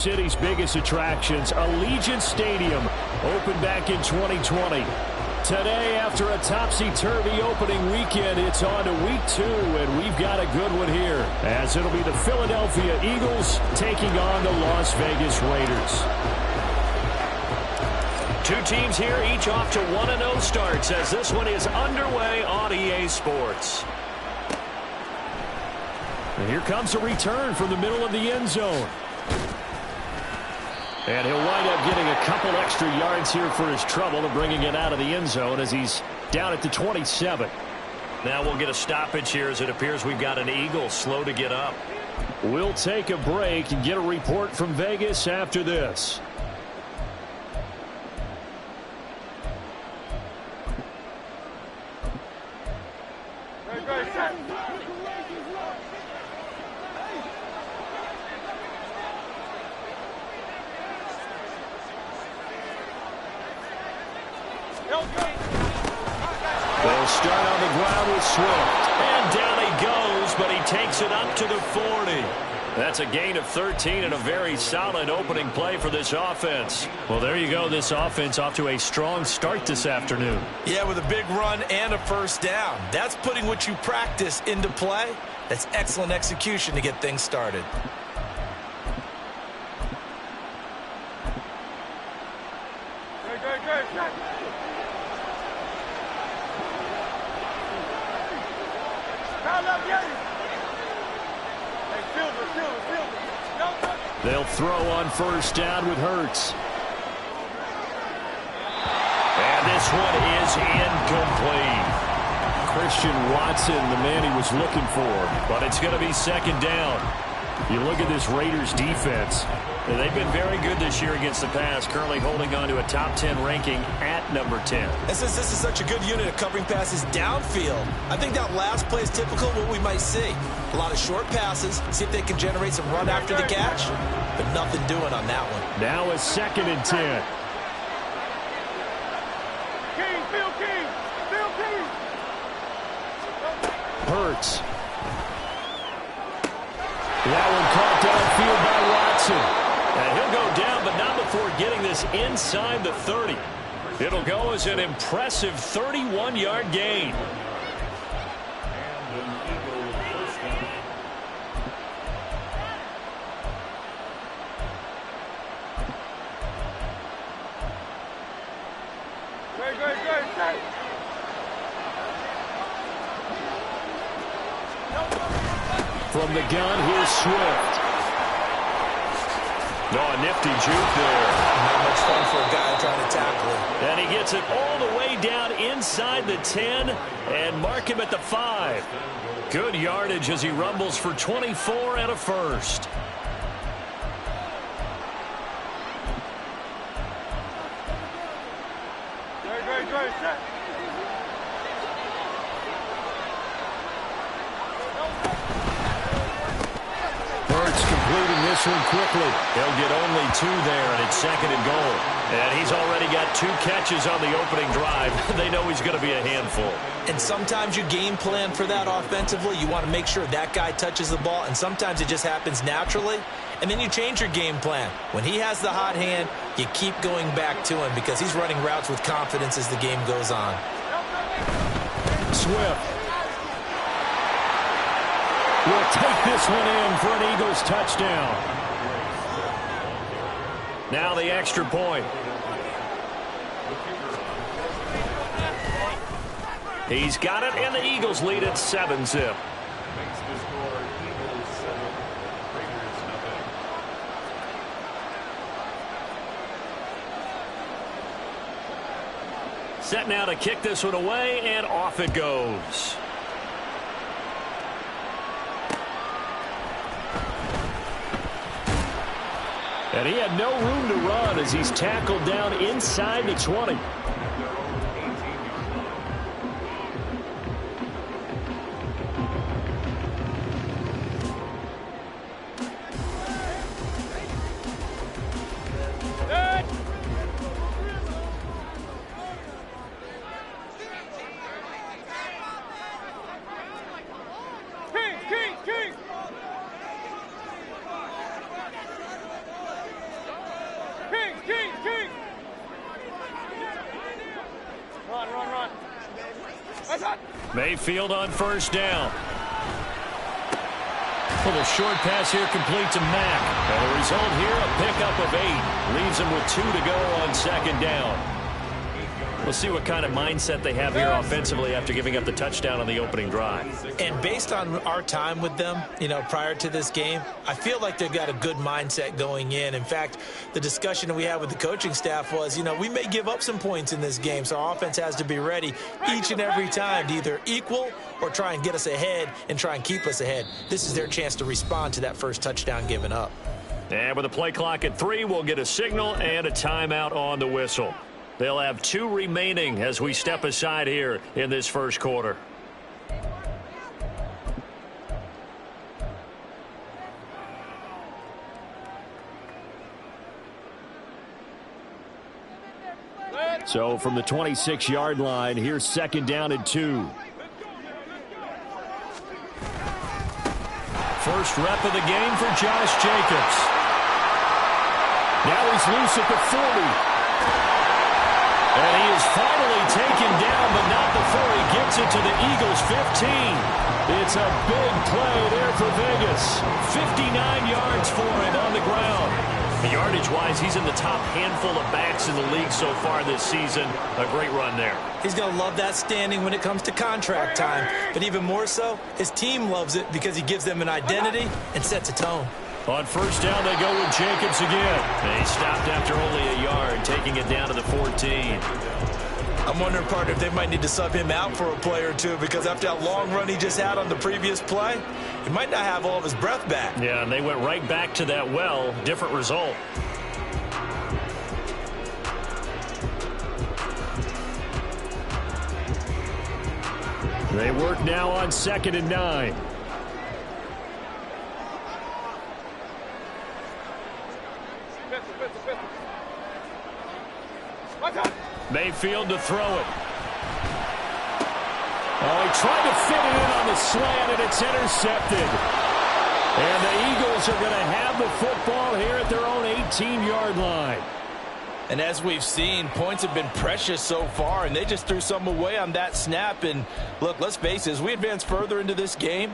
City's biggest attractions, Allegiant Stadium, opened back in 2020. Today, after a topsy-turvy opening weekend, it's on to week 2, and we've got a good one here, as it'll be the Philadelphia Eagles taking on the Las Vegas Raiders. Two teams here, each off to 1-0 starts, as this one is underway on EA Sports. And here comes a return from the middle of the end zone. And he'll wind up getting a couple extra yards here for his trouble of bringing it out of the end zone as he's down at the 27. Now we'll get a stoppage here as it appears we've got an Eagle slow to get up. We'll take a break and get a report from Vegas after this. They'll start on the ground with Swift. And down he goes, but he takes it up to the 40. That's a gain of 13 and a very solid opening play for this offense. Well, there you go. This offense off to a strong start this afternoon. Yeah, with a big run and a first down. That's putting what you practice into play. That's excellent execution to get things started. They'll throw on first down with Hurts. And this one is incomplete. Christian Watson, the man he was looking for. But it's going to be second down. You look at this Raiders defense. They've been very good this year against the pass, currently holding on to a top 10 ranking at number 10. And since this is such a good unit of covering passes downfield, I think that last play is typical of what we might see. A lot of short passes, see if they can generate some run after the catch, but nothing doing on that one. Now a 2nd and 10. Hurts. That one caught downfield by Watson. And he'll go down, but not before getting this inside the 30. It'll go as an impressive 31-yard gain. From the gun, here's Swift. No, a nifty juke there. Not much fun for a guy trying to tackle him. And he gets it all the way down inside the 10 and mark him at the 5. Good yardage as he rumbles for 24 and a first. Completing this one quickly. He'll get only 2 there, and it's 2nd and goal. And he's already got 2 catches on the opening drive. They know he's going to be a handful. And sometimes you game plan for that offensively. You want to make sure that guy touches the ball, and sometimes it just happens naturally. And then you change your game plan. When he has the hot hand, you keep going back to him because he's running routes with confidence as the game goes on. Swift will take this one in for an Eagles touchdown. Now the extra point. He's got it, and the Eagles lead at 7-zip. Set now to kick this one away, and off it goes. And he had no room to run as he's tackled down inside the 20. Mayfield on first down. Little short pass here complete to Mack. And the result here, a pickup of 8. Leaves him with 2 to go on second down. We'll see what kind of mindset they have here offensively after giving up the touchdown on the opening drive. And based on our time with them, prior to this game, I feel like they've got a good mindset going in. In fact, the discussion we had with the coaching staff was, we may give up some points in this game, so our offense has to be ready each and every time to either equal or try and get us ahead and try and keep us ahead. This is their chance to respond to that first touchdown given up. And with the play clock at 3, we'll get a signal and a timeout on the whistle. They'll have 2 remaining as we step aside here in this first quarter. So from the 26-yard line, here's second down and 2. First rep of the game for Josh Jacobs. Now he's loose at the 40. And he is finally taken down, but not before he gets it to the Eagles' 15. It's a big play there for Vegas. 59 yards for him on the ground. Yardage-wise, he's in the top handful of backs in the league so far this season. A great run there. He's going to love that standing when it comes to contract time. But even more so, his team loves it because he gives them an identity and sets a tone. On first down, they go with Jacobs again. And he stopped after only a yard, taking it down to the 14. I'm wondering, partner, if they might need to sub him out for a play or two, because after that long run he just had on the previous play, he might not have all of his breath back. Yeah, and they went right back to that well. Different result. They work now on 2nd and 9. Mayfield to throw it. Oh, he tried to fit it in on the slant, and it's intercepted. And the Eagles are going to have the football here at their own 18-yard line. And as we've seen, points have been precious so far, and they just threw some away on that snap. And look, let's face it, as we advance further into this game,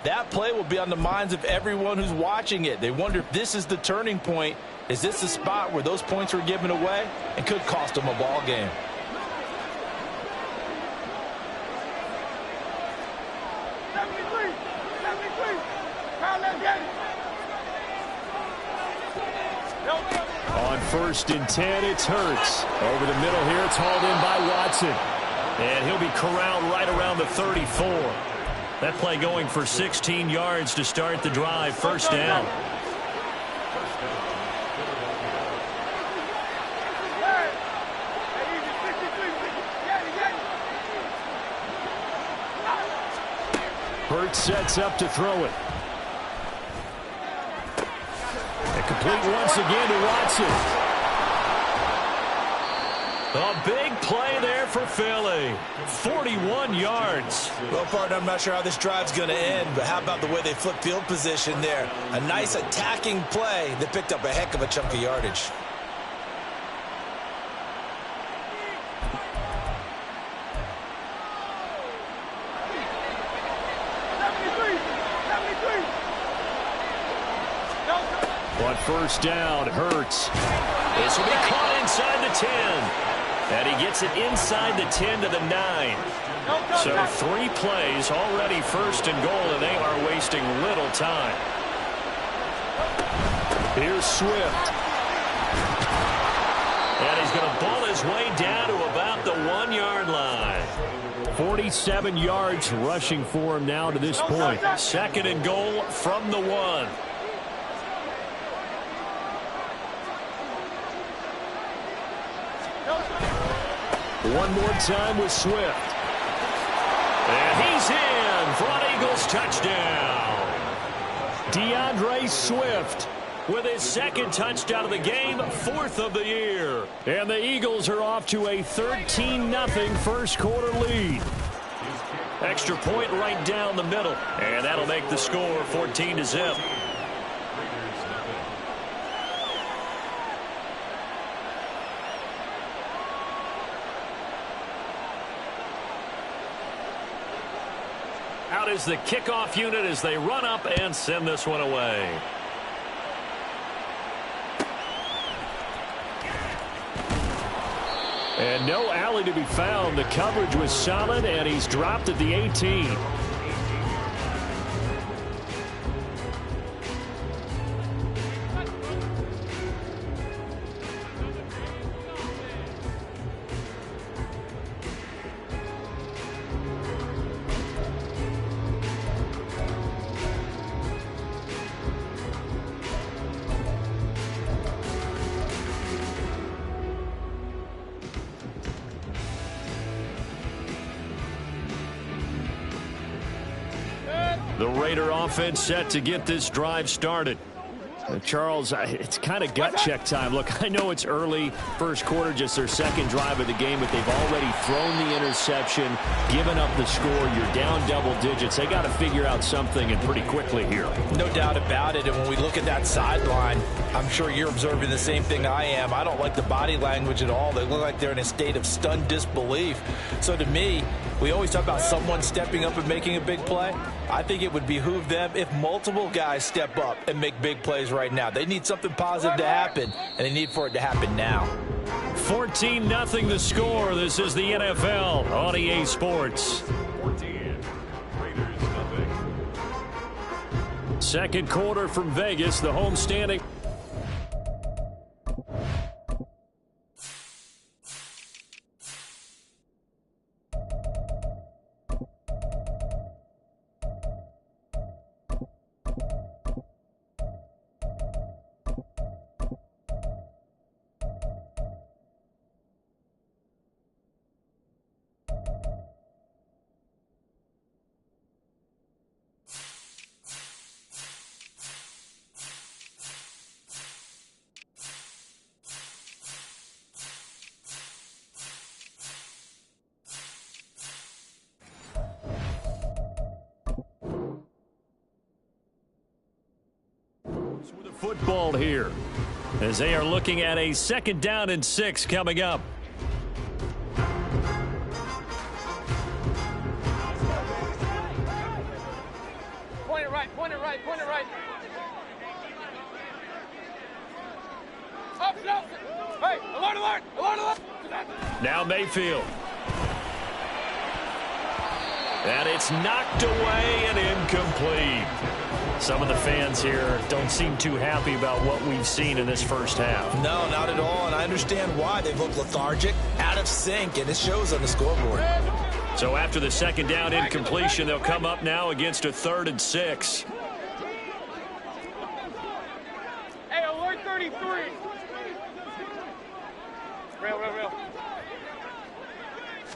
that play will be on the minds of everyone who's watching it. They wonder if this is the turning point. Is this the spot where those points were given away and could cost them a ball game? On 1st and 10, it's Hurts. Over the middle here, it's hauled in by Watson. And he'll be corralled right around the 34. That play going for 16 yards to start the drive. First down. Hurts sets up to throw it. And complete once again to Watson. A big play there for Philly. 41 yards. Well, partner, I'm not sure how this drive's going to end, but how about the way they flip field position there? A nice attacking play that picked up a heck of a chunk of yardage. On first down, Hurts. This will be caught inside the 10. And he gets it inside the 10 to the 9. So 3 plays already first and goal, and they are wasting little time. Here's Swift. And he's going to ball his way down to about the 1-yard line. 47 yards rushing for him now to this point. 2nd and goal from the 1. One more time with Swift. And he's in for an Eagles touchdown. DeAndre Swift with his 2nd touchdown of the game, 4th of the year. And the Eagles are off to a 13-0 first quarter lead. Extra point right down the middle. And that'll make the score 14-0. out is the kickoff unit as they run up and send this one away. And no alley to be found. The coverage was solid, and he's dropped at the 18. The Raider offense set to get this drive started. Charles, it's kind of gut check time. Look, I know it's early, first quarter, just their second drive of the game, but they've already thrown the interception, given up the score. You're down double digits. They got to figure out something, and pretty quickly here. No doubt about it. And when we look at that sideline, I'm sure you're observing the same thing I am. I don't like the body language at all. They look like they're in a state of stunned disbelief. So to me, we always talk about someone stepping up and making a big play. I think it would behoove them if multiple guys step up and make big plays right now. They need something positive to happen, and they need for it to happen now. 14-0 the score. This is the NFL on EA Sports. 14, Raiders nothing. Second quarter from Vegas, the home standing. With the football here as they are looking at a 2nd down and 6 coming up. Point it right, point it right, point it right. Up, up. Hey, alert, alert, alert, alert. Now Mayfield. And it's knocked away and incomplete. Some of the fans here don't seem too happy about what we've seen in this first half. No, not at all, and I understand why. They've looked lethargic, out of sync, and it shows on the scoreboard. So after the 2nd down incompletion, they'll come up now against a 3rd and 6. Hey, alert 33. Real.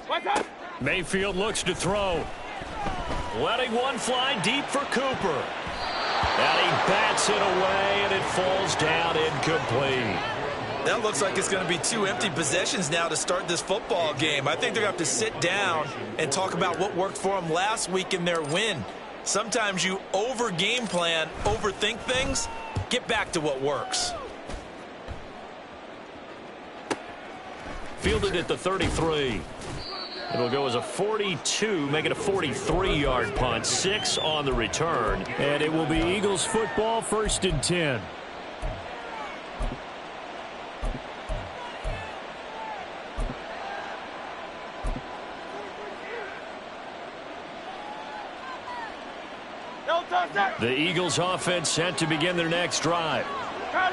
What's up? Mayfield looks to throw. Letting one fly deep for Cooper. And he bats it away, and it falls down incomplete. That looks like it's going to be 2 empty possessions now to start this football game. I think they're going to have to sit down and talk about what worked for them last week in their win. Sometimes you over-game plan, overthink things. Get back to what works. Fielded at the 33. It'll go as a 42, make it a 43-yard punt, 6 on the return. And it will be Eagles football, 1st and 10. The Eagles offense set to begin their next drive.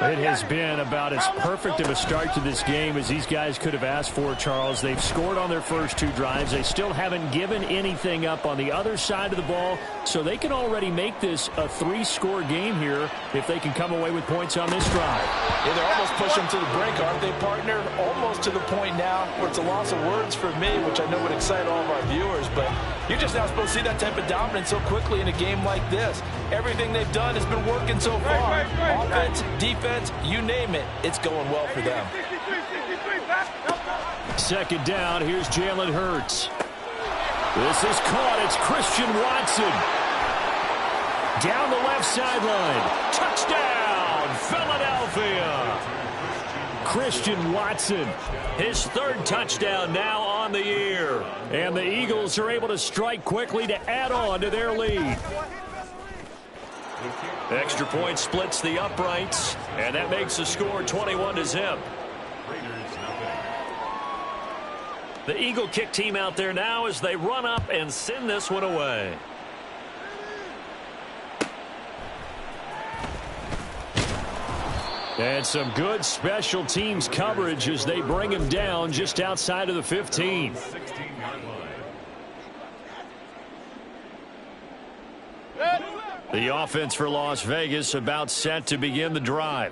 It has been about as perfect of a start to this game as these guys could have asked for, Charles. They've scored on their first 2 drives. They still haven't given anything up on the other side of the ball, so they can already make this a 3-score game here if they can come away with points on this drive. Yeah, they're almost pushing them to the brink, aren't they, partner? Almost to the point now where it's a loss of words for me, which I know would excite all of our viewers, but you're just not supposed to see that type of dominance so quickly in a game like this. Everything they've done has been working so far. Offense, defense, you name it, it's going well for them. 2nd down, here's Jalen Hurts. This is caught, it's Christian Watson. Down the left sideline. Touchdown, Philadelphia. Christian Watson, his 3rd touchdown now on on the year. And the Eagles are able to strike quickly to add on to their lead. Extra point splits the uprights, and that makes the score 21-0. The Eagle kick team out there now as they run up and send this one away. And some good special teams coverage as they bring him down just outside of the 15. The offense for Las Vegas about set to begin the drive.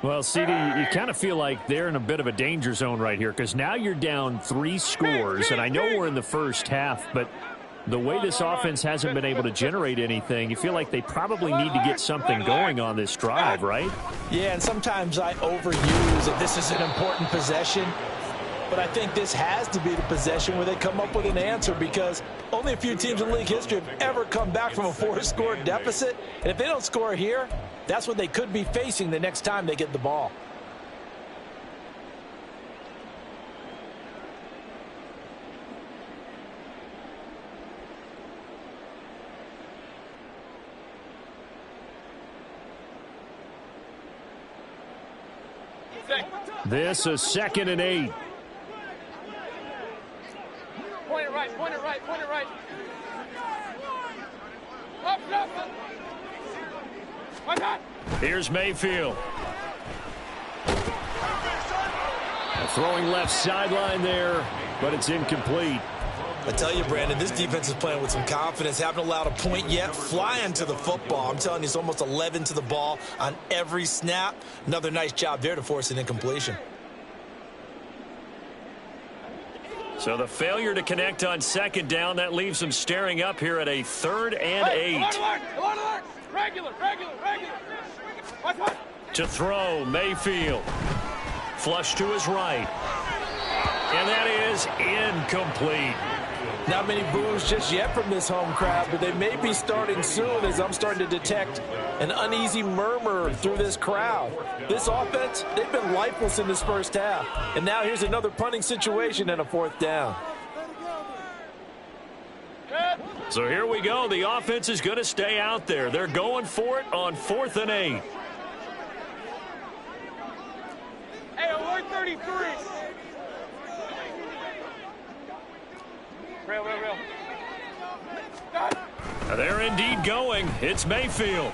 Well, CD, you kind of feel like they're in a bit of a danger zone right here because now you're down 3 scores, and I know we're in the first half, but the way this offense hasn't been able to generate anything, you feel like they probably need to get something going on this drive, right? Yeah, and sometimes I overuse that this is an important possession, but I think this has to be the possession where they come up with an answer because only a few teams in league history have ever come back from a 4-score deficit, and if they don't score here, that's what they could be facing the next time they get the ball. This is 2nd and 8. Point it right, point it right, point it right. Up, up, up. Here's Mayfield. Throwing left sideline there, but it's incomplete. I tell you, Brandon, this defense is playing with some confidence. Haven't allowed a point yet. Flying to the football. I'm telling you, it's almost 11 to the ball on every snap. Another nice job there to force an incompletion. So the failure to connect on 2nd down, that leaves them staring up here at a 3rd and 8. Alert. Regular. To throw, Mayfield. Flush to his right. And that is incomplete. Not many boos just yet from this home crowd, but they may be starting soon as I'm starting to detect an uneasy murmur through this crowd. This offense, they've been lifeless in this first half. And now here's another punting situation and a 4th down. So here we go. The offense is going to stay out there. They're going for it on 4th and 8. Hey, alert 33. Real. They're indeed going. It's Mayfield.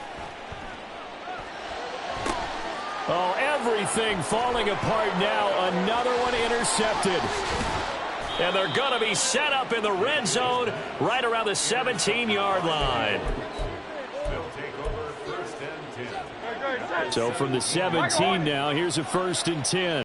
Oh, everything falling apart now. Another one intercepted. And they're going to be set up in the red zone right around the 17-yard line. So from the 17 now, here's a 1st and 10.